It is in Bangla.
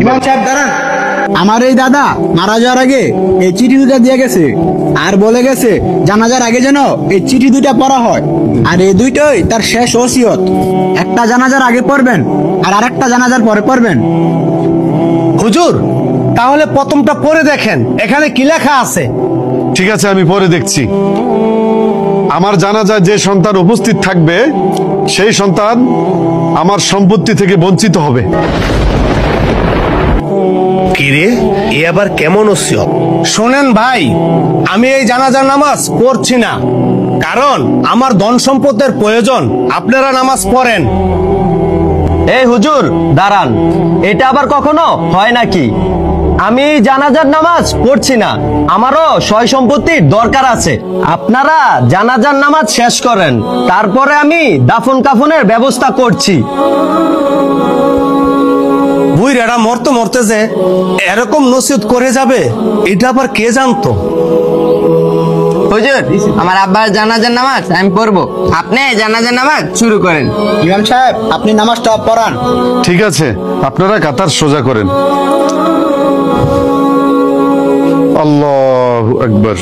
ইমাম সাহেব দাঁড়ান। আমার এই দাদা মারা যাওয়ার আগে এই চিঠি দুটা দিয়ে গেছে, আর বলে গেছে জানাজার আগে যেন এই চিঠি দুইটা পড়া হয়। আর এই দুইটাই তার শেষ ওসিয়ত। একটা জানাজার আগে পড়বেন আর আরেকটা জানাজার পরে পড়বেন। হুজুর, তাহলে প্রথমটা পড়ে দেখেন এখানে কি লেখা আছে। ঠিক আছে, আমি পরে দেখছি। আমার জানাজায় যে সন্তান উপস্থিত থাকবে সেই সন্তান আমার সম্পত্তি থেকে বঞ্চিত হবে। কিরে, এ আবার কেমন ওসিয়ত? শোনেন ভাই, আমি এই জানাজার নামাজ পড়ছি না, কারণ আমার ধন সম্পদের প্রয়োজন। আপনারা নামাজ পড়েন। এই হুজুর দাঁড়ান, এটা আবার কখনো হয় নাকি? আমি জানাজার নামাজ পড়ছি না, আমারও সয় সম্পত্তির দরকার আছে। আপনারা জানাজার নামাজ শেষ করেন, তারপরে আমি দাফন কাফনের ব্যবস্থা করছি। বুইরাটা মরতে মরতে যে এরকম নসিহত করে যাবে, এটা আবার কে জানতো? হুজুর, আমার আব্বার জানাজার নামাজ আমি পড়বো, আপনি জানাজার নামাজ শুরু করেন। ইমাম সাহেব, আপনি নামাজটা পড়ান। ঠিক আছে, আপনারা কাতার সোজা করেন। আল্লাহু আকবার।